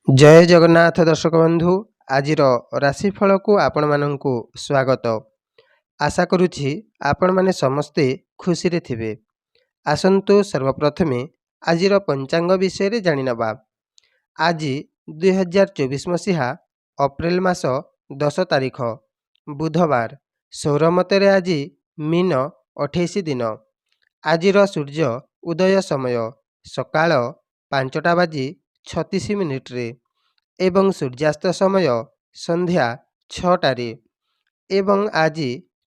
जय जगन्नाथ दर्शक बंधु आज राशिफल को आपण मानक स्वागत। आशा करुछि आपण माने समस्ते खुशी रे थिबे। आसंतु सर्वप्रथमे आज पंचांग विषय जानि नबा। आज 2024 मसीहा अप्रैल मास 10 तारिख बुधवार सौरमतरे आज मीन 28 दिन। आज सूर्य उदय समय सकाळ 5:36 रे एवं सूर्यास्त समय संध्या 6टारे एवं आज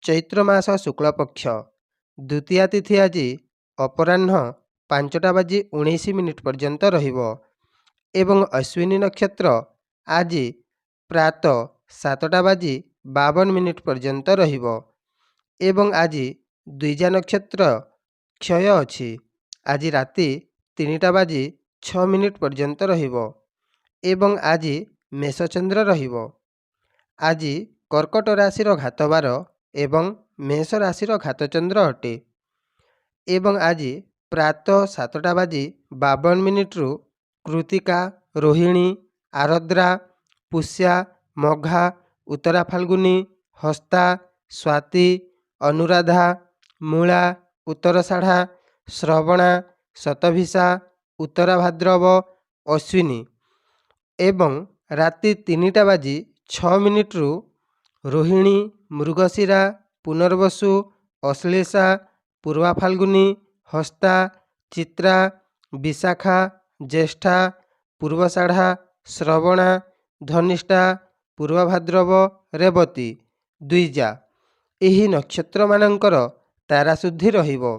चैत्र मास शुक्ल पक्ष द्वितीया तिथि आज अपराह्न 5:19 पर्यंत रहिबो एवं अश्विनी नक्षत्र आज प्रात 7:52 पर्यंत रहिबो एवं आज द्विजा नक्षत्र क्षय अछि। आज राति 3:06 पर्यंत रहिबो एवं आज मेषचंद्र रहिबो। आज कर्कट राशि घातबार एवं मेष राशि घातचंद्र अटे एवं आज प्रात 7:52 रु कृतिका रोहिणी आरद्रा पुष्या मघा उत्तरा फाल्गुनी हस्ता स्वाति अनुराधा मूला उत्तरषाढ़ा श्रवणा शतभिषा उत्तरा भाद्रव अश्विनी एवं राति 3:06 रु रोहिणी मृगशिरा पुनर्वसु अश्लेषा पूर्वा फाल्गुनी हस्ता चित्रा विशाखा ज्येष्ठा पूर्वषाढ़ा श्रवणा धनिष्ठा पूर्वा भाद्रव रेवती द्विजा एही नक्षत्र मानकर ताराशुद्धि रहिबो।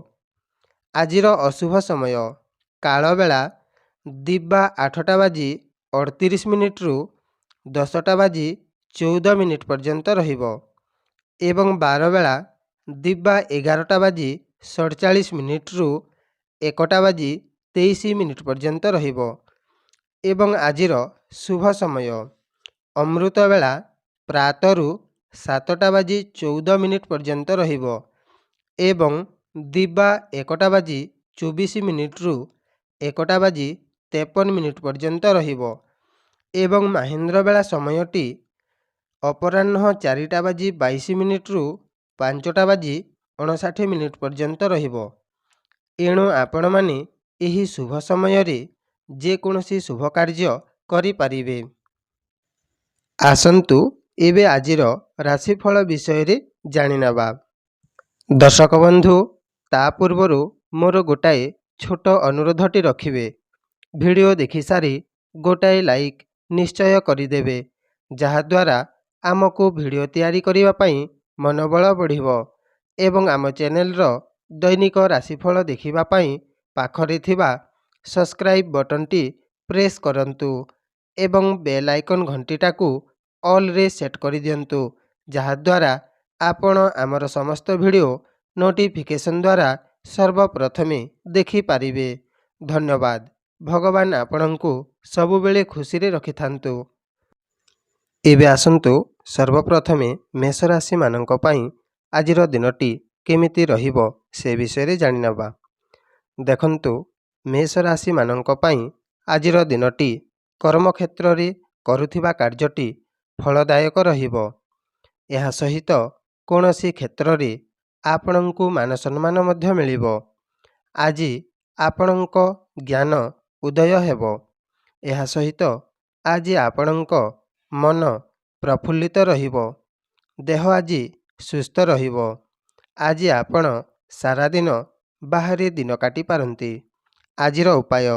आजिर अशुभ समय कालबेला दिबा 8:38 रु 10:14 पर्यंत रहिबो एवं बारबेला दिबा 11:47 रु 1:23 पर्यंत रहिबो एवं आजिर शुभ समय अमृत बेला प्रातरु 7:14 पर्यंत रहिबो एवं दिबा 1:24 रु 1:53 पर्यंत रहिबो एवं महेन्द्र बेला समयटी अपराह्न 4:22 रु 5:59 पर्यंत रहिबो। एणु आपण माने एही शुभ समय रे जे कोनोसी शुभ कार्य करि पारिबे। आसंतु एबे आजिर राशिफल विषय रे जानि नबा। दर्शक बंधु ता पूर्वरु मोर गोटाए छोट अनुरोधटी रखिबे। वीडियो देखि सारी गोटाए लाइक निश्चय करिदेबे जहाद्वारा आमको वीडियो तैयारी करिबा पई मनोबल बढ़िबो एवं आम चैनल रो दैनिक राशिफल देखिबा पई पाखरे थिबा सब्सक्राइब बटन टी प्रेस करंतु एवं बेल आइकन घंटीटा को ऑल रे सेट करि दियंतु जहाद्वारा आपण आमर समस्त वीडियो नोटिफिकेशन द्वारा सर्वप्रथमे देखि पारिबे। धन्यवाद। भगवान आपणंकु सबु बेले खुशी रे रखि थांतु। एबे आसंतु सर्वप्रथमे मेष राशि मानक पई आजिर दिनटी केमिति रहिबो से विषय रे जानि नबा। देखंतु मेष राशि मानक पई आजिर दिनटी कर्म क्षेत्र रे करुथिबा कार्यटी फलदायक रहिबो। एहा सहित कोनोसी क्षेत्र रे आपणंकु मान सम्मान मध्य मिलिबो। आज आपणंक ज्ञान उदय हेबो। एहा सहित आज आपणंक मन प्रफुल्लित रहिबो। देह आज सुस्थ रहिबो। आज आपण सारा दिन बाहरे दिन काटी पारंती। आजिर उपाय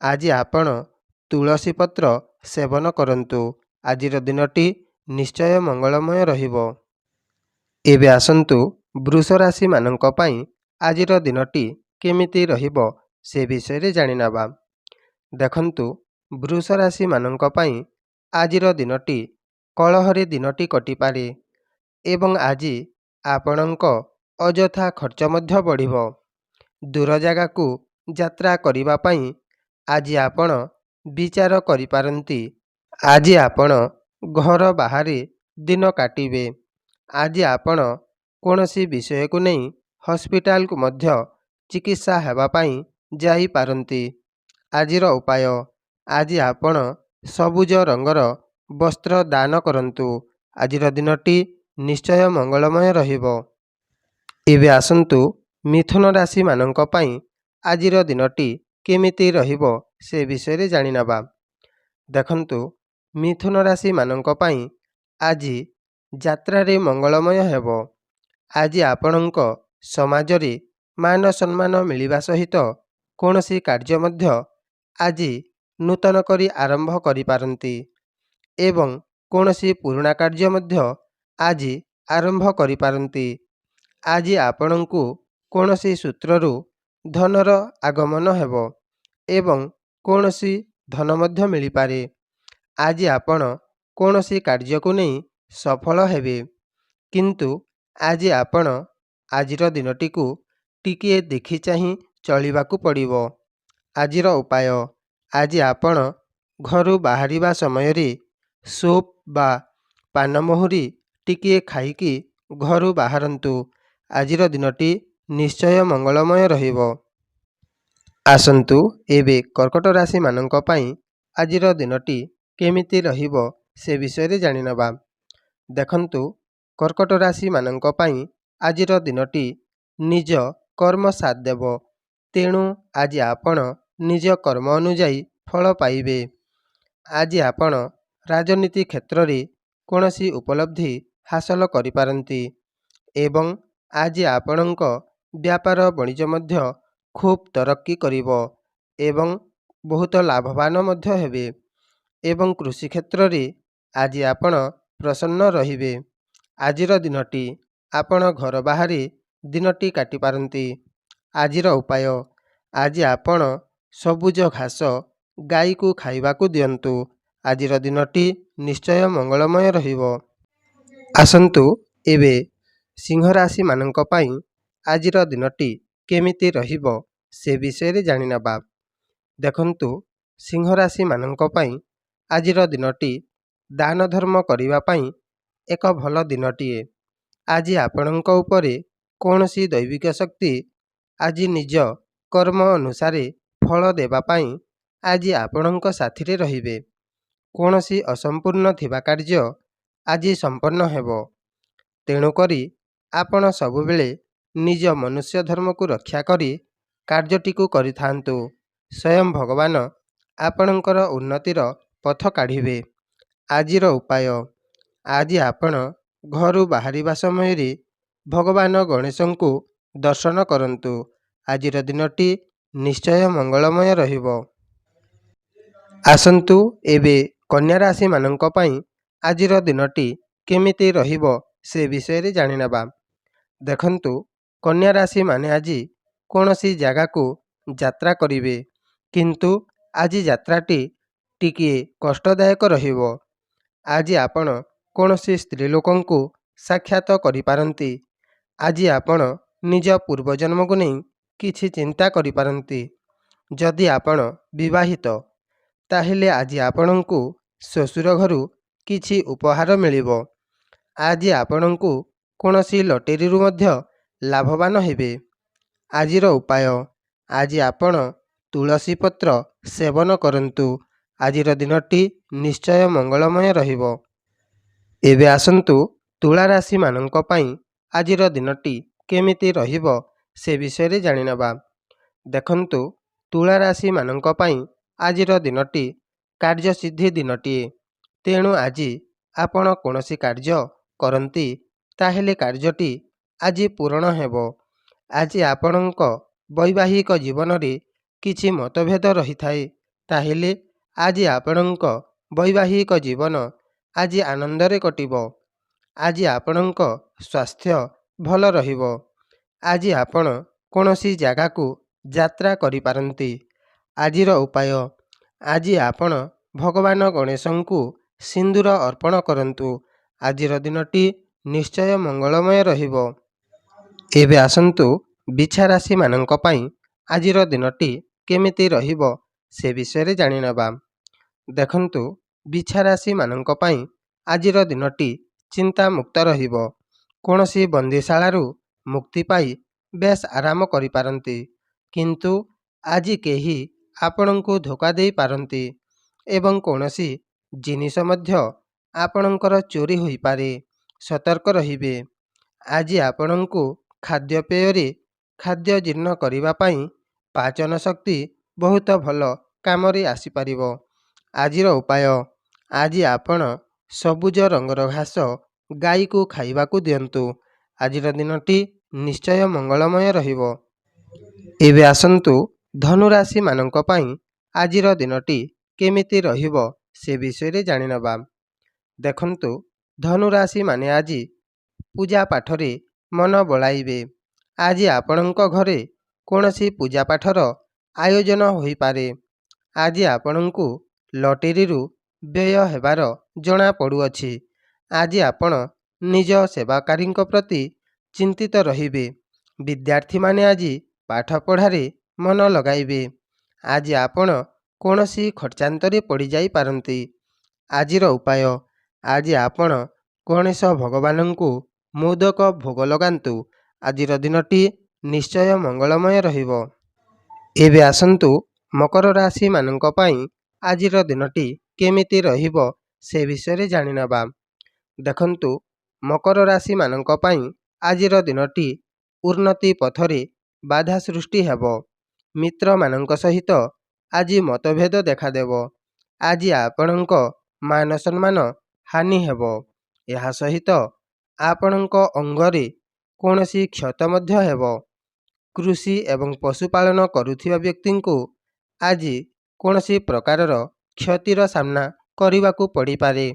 आज आपण तुलसी पत्र सेवन करंतु। आजिर दिनटी निश्चय मंगलमय रहिबो। एबे आसंतु वृष राशि मानक पई आजिर दिनटी केमिति रहिबो से विषय रे जानि नबा। देखंतु वृष राशि मानक पई आजिर दिनटी कलहरे दिनटी कटि पारे एवं आज आपणंक अजथा खर्च मध्य बढ़िबो। दूर जागा को यात्रा करिबा पई आज आपण विचार करि पारंती। आज आपण घर बाहरे दिन काटिबे। आज आपण कोनोसी विषय को नहीं हॉस्पिटल को मध्य चिकित्सा हेबा पई जाई पारंती। आजिर उपाय आज आपण ସବୁଜ ରଙ୍ଗର ବସ୍ତ୍ର ଦାନ କରନ୍ତୁ। ଆଜିର ଦିନଟି ନିଶ୍ଚୟ ମଙ୍ଗଳମୟ ରହିବ। ଏବେ ଆସନ୍ତୁ ମିଥୁନ ରାଶିମାନଙ୍କ ପାଇଁ ଆଜିର ଦିନଟି କେମିତି ରହିବ ସେ ବିଷୟରେ ଜାଣିନେବା। ଦେଖନ୍ତୁ, ମିଥୁନ ରାଶିମାନଙ୍କ ପାଇଁ ଆଜି ଯାତ୍ରାରେ ମଙ୍ଗଳମୟ ହେବ। ଆଜି ଆପଣଙ୍କ ସମାଜରେ ମାନ ସମ୍ମାନ ମିଳିବା ସହିତ କୌଣସି କାର୍ଯ୍ୟ ମଧ୍ୟ ଆଜି ନୂତନ କରି ଆରମ୍ଭ କରିପାରନ୍ତି ଏବଂ କୌଣସି ପୁରୁଣା କାର୍ଯ୍ୟ ମଧ୍ୟ ଆଜି ଆରମ୍ଭ କରିପାରନ୍ତି। ଆଜି ଆପଣଙ୍କୁ କୌଣସି ସୂତ୍ରରୁ ଧନର ଆଗମନ ହେବ ଏବଂ କୌଣସି ଧନ ମଧ୍ୟ ମିଳିପାରେ। ଆଜି ଆପଣ କୌଣସି କାର୍ଯ୍ୟକୁ ନେଇ ସଫଳ ହେବେ, କିନ୍ତୁ ଆଜି ଆପଣ ଆଜିର ଦିନଟିକୁ ଟିକିଏ ଦେଖି ଚାହିଁ ଚଳିବାକୁ ପଡ଼ିବ। ଆଜିର ଉପାୟ, ଆଜି ଆପଣ ଘରୁ ବାହାରିବା ସମୟରେ ସୁପ୍ ବା ପାନମହୁରି ଟିକିଏ ଖାଇକି ଘରୁ ବାହାରନ୍ତୁ। ଆଜିର ଦିନଟି ନିଶ୍ଚୟ ମଙ୍ଗଳମୟ ରହିବ। ଆସନ୍ତୁ ଏବେ କର୍କଟ ରାଶିମାନଙ୍କ ପାଇଁ ଆଜିର ଦିନଟି କେମିତି ରହିବ ସେ ବିଷୟରେ ଜାଣିନେବା। ଦେଖନ୍ତୁ, କର୍କଟ ରାଶିମାନଙ୍କ ପାଇଁ ଆଜିର ଦିନଟି ନିଜ କର୍ମ ସାଥ ଦେବ। ତେଣୁ ଆଜି ଆପଣ ନିଜ କର୍ମ ଅନୁଯାୟୀ ଫଳ ପାଇବେ। ଆଜି ଆପଣ ରାଜନୀତି କ୍ଷେତ୍ରରେ କୌଣସି ଉପଲବ୍ଧି ହାସଲ କରିପାରନ୍ତି ଏବଂ ଆଜି ଆପଣଙ୍କ ବ୍ୟାପାର ବାଣିଜ୍ୟ ମଧ୍ୟ ଖୁବ୍ ତରକ୍କି କରିବ ଏବଂ ବହୁତ ଲାଭବାନ ମଧ୍ୟ ହେବେ ଏବଂ କୃଷି କ୍ଷେତ୍ରରେ ଆଜି ଆପଣ ପ୍ରସନ୍ନ ରହିବେ। ଆଜିର ଦିନଟି ଆପଣ ଘର ବାହାରେ ଦିନଟି କାଟିପାରନ୍ତି। ଆଜିର ଉପାୟ, ଆଜି ଆପଣ ସବୁଜ ଘାସ ଗାଈକୁ ଖାଇବାକୁ ଦିଅନ୍ତୁ। ଆଜିର ଦିନଟି ନିଶ୍ଚୟ ମଙ୍ଗଳମୟ ରହିବ। ଆସନ୍ତୁ ଏବେ ସିଂହ ରାଶିମାନଙ୍କ ପାଇଁ ଆଜିର ଦିନଟି କେମିତି ରହିବ ସେ ବିଷୟରେ ଜାଣିନେବା। ଦେଖନ୍ତୁ, ସିଂହ ରାଶିମାନଙ୍କ ପାଇଁ ଆଜିର ଦିନଟି ଦାନ ଧର୍ମ କରିବା ପାଇଁ ଏକ ଭଲ ଦିନଟିଏ। ଆଜି ଆପଣଙ୍କ ଉପରେ କୌଣସି ଦୈବିକ ଶକ୍ତି ଆଜି ନିଜ କର୍ମ ଅନୁସାରେ ଫଳ ଦେବା ପାଇଁ ଆଜି ଆପଣଙ୍କ ସାଥିରେ ରହିବେ। କୌଣସି ଅସମ୍ପୂର୍ଣ୍ଣ ଥିବା କାର୍ଯ୍ୟ ଆଜି ସମ୍ପନ୍ନ ହେବ। ତେଣୁକରି ଆପଣ ସବୁବେଳେ ନିଜ ମନୁଷ୍ୟ ଧର୍ମକୁ ରକ୍ଷା କରି କାର୍ଯ୍ୟଟିକୁ କରିଥାନ୍ତୁ। ସ୍ୱୟଂ ଭଗବାନ ଆପଣଙ୍କର ଉନ୍ନତିର ପଥ କାଢ଼ିବେ। ଆଜିର ଉପାୟ, ଆଜି ଆପଣ ଘରୁ ବାହାରିବା ସମୟରେ ଭଗବାନ ଗଣେଶଙ୍କୁ ଦର୍ଶନ କରନ୍ତୁ। ଆଜିର ଦିନଟି ନିଶ୍ଚୟ ମଙ୍ଗଳମୟ ରହିବ। ଆସନ୍ତୁ ଏବେ କନ୍ୟା ରାଶିମାନଙ୍କ ପାଇଁ ଆଜିର ଦିନଟି କେମିତି ରହିବ ସେ ବିଷୟରେ ଜାଣିନେବା। ଦେଖନ୍ତୁ, କନ୍ୟା ରାଶିମାନେ ଆଜି କୌଣସି ଜାଗାକୁ ଯାତ୍ରା କରିବେ, କିନ୍ତୁ ଆଜି ଯାତ୍ରାଟି ଟିକିଏ କଷ୍ଟଦାୟକ ରହିବ। ଆଜି ଆପଣ କୌଣସି ସ୍ତ୍ରୀ ଲୋକଙ୍କୁ ସାକ୍ଷାତ କରିପାରନ୍ତି। ଆଜି ଆପଣ ନିଜ ପୂର୍ବଜନ୍ମକୁ ନେଇ କିଛି ଚିନ୍ତା କରିପାରନ୍ତି। ଯଦି ଆପଣ ବିବାହିତ, ତାହେଲେ ଆଜି ଆପଣଙ୍କୁ ଶ୍ୱଶୁର ଘରୁ କିଛି ଉପହାର ମିଳିବ। ଆଜି ଆପଣଙ୍କୁ କୌଣସି ଲଟେରୀରୁ ମଧ୍ୟ ଲାଭବାନ ହେବେ। ଆଜିର ଉପାୟ, ଆଜି ଆପଣ ତୁଳସୀ ପତ୍ର ସେବନ କରନ୍ତୁ। ଆଜିର ଦିନଟି ନିଶ୍ଚୟ ମଙ୍ଗଳମୟ ରହିବ। ଏବେ ଆସନ୍ତୁ ତୁଳା ରାଶିମାନଙ୍କ ପାଇଁ ଆଜିର ଦିନଟି କେମିତି ରହିବ ସେ ବିଷୟରେ ଜାଣିନେବା। ଦେଖନ୍ତୁ, ତୁଳା ରାଶିମାନଙ୍କ ପାଇଁ ଆଜିର ଦିନଟି କାର୍ଯ୍ୟସିଦ୍ଧି ଦିନଟିଏ। ତେଣୁ ଆଜି ଆପଣ କୌଣସି କାର୍ଯ୍ୟ କରନ୍ତି, ତାହେଲେ କାର୍ଯ୍ୟଟି ଆଜି ପୂରଣ ହେବ। ଆଜି ଆପଣଙ୍କ ବୈବାହିକ ଜୀବନରେ କିଛି ମତଭେଦ ରହିଥାଏ, ତାହେଲେ ଆଜି ଆପଣଙ୍କ ବୈବାହିକ ଜୀବନ ଆଜି ଆନନ୍ଦରେ କଟିବ। ଆଜି ଆପଣଙ୍କ ସ୍ୱାସ୍ଥ୍ୟ ଭଲ ରହିବ। ଆଜି ଆପଣ କୌଣସି ଜାଗାକୁ ଯାତ୍ରା କରିପାରନ୍ତି। ଆଜିର ଉପାୟ, ଆଜି ଆପଣ ଭଗବାନ ଗଣେଶଙ୍କୁ ସିନ୍ଦୁର ଅର୍ପଣ କରନ୍ତୁ। ଆଜିର ଦିନଟି ନିଶ୍ଚୟ ମଙ୍ଗଳମୟ ରହିବ। ଏବେ ଆସନ୍ତୁ ବିଛା ରାଶିମାନଙ୍କ ପାଇଁ ଆଜିର ଦିନଟି କେମିତି ରହିବ ସେ ବିଷୟରେ ଜାଣିନେବା। ଦେଖନ୍ତୁ, ବିଛା ରାଶିମାନଙ୍କ ପାଇଁ ଆଜିର ଦିନଟି ଚିନ୍ତାମୁକ୍ତ ରହିବ। କୌଣସି ବନ୍ଦିଶାଳାରୁ ମୁକ୍ତି ପାଇ ବେଶ ଆରାମ କରିପାରନ୍ତି, କିନ୍ତୁ ଆଜି କେହି ଆପଣଙ୍କୁ ଧୋକା ଦେଇପାରନ୍ତି ଏବଂ କୌଣସି ଜିନିଷ ମଧ୍ୟ ଆପଣଙ୍କର ଚୋରି ହୋଇପାରେ। ସତର୍କ ରହିବେ। ଆଜି ଆପଣଙ୍କୁ ଖାଦ୍ୟପେୟରେ ଖାଦ୍ୟ ଜୀର୍ଣ୍ଣ କରିବା ପାଇଁ ପାଚନ ଶକ୍ତି ବହୁତ ଭଲ କାମରେ ଆସିପାରିବ। ଆଜିର ଉପାୟ, ଆଜି ଆପଣ ସବୁଜ ରଙ୍ଗର ଘାସ ଗାଈକୁ ଖାଇବାକୁ ଦିଅନ୍ତୁ। ଆଜିର ଦିନଟି ନିଶ୍ଚୟ ମଙ୍ଗଳମୟ ରହିବ। ଏବେ ଆସନ୍ତୁ ଧନୁରାଶିମାନଙ୍କ ପାଇଁ ଆଜିର ଦିନଟି କେମିତି ରହିବ ସେ ବିଷୟରେ ଜାଣିନେବା। ଦେଖନ୍ତୁ, ଧନୁରାଶିମାନେ ଆଜି ପୂଜା ପାଠରେ ମନ ବଳାଇବେ। ଆଜି ଆପଣଙ୍କ ଘରେ କୌଣସି ପୂଜା ପାଠର ଆୟୋଜନ ହୋଇପାରେ। ଆଜି ଆପଣଙ୍କୁ ଲଟେରୀରୁ ବ୍ୟୟ ହେବାର ଜଣାପଡ଼ୁଅଛି। ଆଜି ଆପଣ ନିଜ ସେବାକାରୀଙ୍କ ପ୍ରତି ଚିନ୍ତିତ ରହିବେ। ବିଦ୍ୟାର୍ଥୀମାନେ ଆଜି ପାଠପଢ଼ାରେ ମନ ଲଗାଇବେ। ଆଜି ଆପଣ କୌଣସି ଖର୍ଚ୍ଚାନ୍ତରେ ପଡ଼ିଯାଇପାରନ୍ତି। ଆଜିର ଉପାୟ, ଆଜି ଆପଣ ଗଣେଶ ଭଗବାନଙ୍କୁ ମୋଦକ ଭୋଗ ଲଗାନ୍ତୁ। ଆଜିର ଦିନଟି ନିଶ୍ଚୟ ମଙ୍ଗଳମୟ ରହିବ। ଏବେ ଆସନ୍ତୁ ମକର ରାଶିମାନଙ୍କ ପାଇଁ ଆଜିର ଦିନଟି କେମିତି ରହିବ ସେ ବିଷୟରେ ଜାଣିନେବା। ଦେଖନ୍ତୁ, ମକର ରାଶିମାନଙ୍କ ପାଇଁ ଆଜିର ଦିନଟି ଉନ୍ନତି ପଥରେ ବାଧା ସୃଷ୍ଟି ହେବ। ମିତ୍ରମାନଙ୍କ ସହିତ ଆଜି ମତଭେଦ ଦେଖାଦେବ। ଆଜି ଆପଣଙ୍କ ମାନ ସମ୍ମାନ ହାନି ହେବ। ଏହା ସହିତ ଆପଣଙ୍କ ଅଙ୍ଗରେ କୌଣସି କ୍ଷତ ମଧ୍ୟ ହେବ। କୃଷି ଏବଂ ପଶୁପାଳନ କରୁଥିବା ବ୍ୟକ୍ତିଙ୍କୁ ଆଜି କୌଣସି ପ୍ରକାରର କ୍ଷତିର ସାମ୍ନା କରିବାକୁ ପଡ଼ିପାରେ।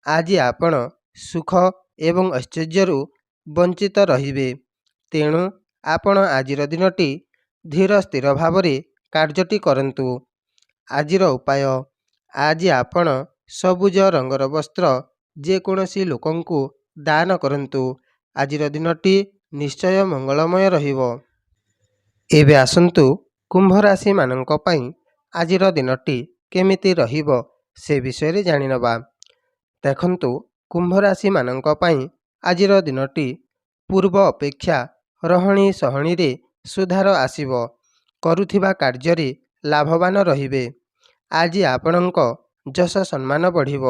ଆଜି ଆପଣ ସୁଖ ଏବଂ ଐଶ୍ୱର୍ଯ୍ୟରୁ ବଞ୍ଚିତ ରହିବେ। ତେଣୁ ଆପଣ ଆଜିର ଦିନଟି ଧୀର ସ୍ଥିର ଭାବରେ କାର୍ଯ୍ୟଟି କରନ୍ତୁ। ଆଜିର ଉପାୟ, ଆଜି ଆପଣ ସବୁଜ ରଙ୍ଗର ବସ୍ତ୍ର ଯେକୌଣସି ଲୋକଙ୍କୁ ଦାନ କରନ୍ତୁ। ଆଜିର ଦିନଟି ନିଶ୍ଚୟ ମଙ୍ଗଳମୟ ରହିବ। ଏବେ ଆସନ୍ତୁ କୁମ୍ଭ ରାଶିମାନଙ୍କ ପାଇଁ ଆଜିର ଦିନଟି କେମିତି ରହିବ ସେ ବିଷୟରେ ଜାଣିନେବା। ଦେଖନ୍ତୁ, କୁମ୍ଭ ରାଶିମାନଙ୍କ ପାଇଁ ଆଜିର ଦିନଟି ପୂର୍ବ ଅପେକ୍ଷା ରହଣି ସହଣିରେ ସୁଧାର ଆସିବ। କରୁଥିବା କାର୍ଯ୍ୟରେ ଲାଭବାନ ରହିବେ। ଆଜି ଆପଣଙ୍କ ଯଶ ସମ୍ମାନ ବଢ଼ିବ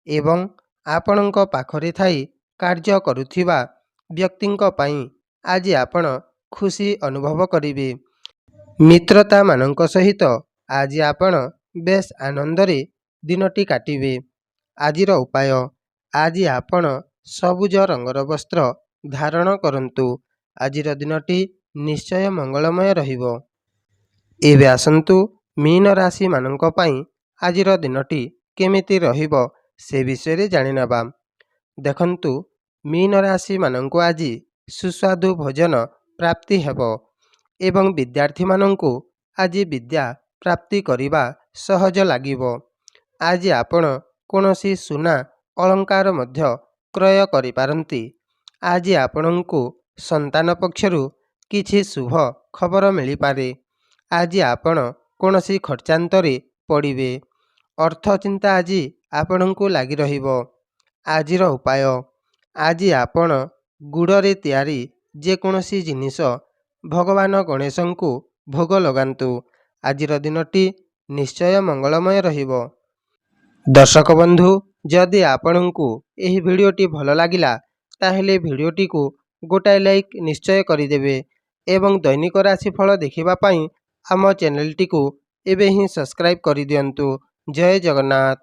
ଏବଂ ଆପଣଙ୍କ ପାଖରେ ଥାଇ କାର୍ଯ୍ୟ କରୁଥିବା ବ୍ୟକ୍ତିଙ୍କ ପାଇଁ ଆଜି ଆପଣ ଖୁସି ଅନୁଭବ କରିବେ। ମିତ୍ରତାମାନଙ୍କ ସହିତ ଆଜି ଆପଣ ବେଶ ଆନନ୍ଦରେ ଦିନଟି କାଟିବେ। ଆଜିର ଉପାୟ, ଆଜି ଆପଣ ସବୁଜ ରଙ୍ଗର ବସ୍ତ୍ର ଧାରଣ କରନ୍ତୁ। ଆଜିର ଦିନଟି ନିଶ୍ଚୟ ମଙ୍ଗଳମୟ ରହିବ। ଏବେ ଆସନ୍ତୁ ମୀନ ରାଶିମାନଙ୍କ ପାଇଁ ଆଜିର ଦିନଟି କେମିତି ରହିବ ସେ ବିଷୟରେ ଜାଣିନେବା। ଦେଖନ୍ତୁ, ମୀନ ରାଶିମାନଙ୍କୁ ଆଜି ସୁସ୍ୱାଦୁ ଭୋଜନ ପ୍ରାପ୍ତି ହେବ ଏବଂ ବିଦ୍ୟାର୍ଥୀମାନଙ୍କୁ ଆଜି ବିଦ୍ୟା ପ୍ରାପ୍ତି କରିବା ସହଜ ଲାଗିବ। ଆଜି ଆପଣ କୌଣସି ସୁନା ଅଳଙ୍କାର ମଧ୍ୟ କ୍ରୟ କରିପାରନ୍ତି। ଆଜି ଆପଣଙ୍କୁ ସନ୍ତାନ ପକ୍ଷରୁ କିଛି ଶୁଭ ଖବର ମିଳିପାରେ। ଆଜି ଆପଣ କୌଣସି ଖର୍ଚ୍ଚାନ୍ତରେ ପଡ଼ିବେ। ଅର୍ଥ ଚିନ୍ତା ଆଜି ଆପଣଙ୍କୁ ଲାଗି ରହିବ। ଆଜିର ଉପାୟ, ଆଜି ଆପଣ ଗୁଡ଼ରେ ତିଆରି ଯେକୌଣସି ଜିନିଷ ଭଗବାନ ଗଣେଶଙ୍କୁ ଭୋଗ ଲଗାନ୍ତୁ। ଆଜିର ଦିନଟି ନିଶ୍ଚୟ ମଙ୍ଗଳମୟ ରହିବ। ଦର୍ଶକ ବନ୍ଧୁ, ଯଦି ଆପଣଙ୍କୁ ଏହି ଭିଡ଼ିଓଟି ଭଲ ଲାଗିଲା ତାହେଲେ ଭିଡ଼ିଓଟିକୁ ଗୋଟାଏ ଲାଇକ୍ ନିଶ୍ଚୟ କରିଦେବେ ଏବଂ ଦୈନିକ ରାଶିଫଳ ଦେଖିବା ପାଇଁ ଆମ ଚ୍ୟାନେଲଟିକୁ ଏବେ ହିଁ ସବସ୍କ୍ରାଇବ୍ କରିଦିଅନ୍ତୁ। ଜୟ ଜଗନ୍ନାଥ।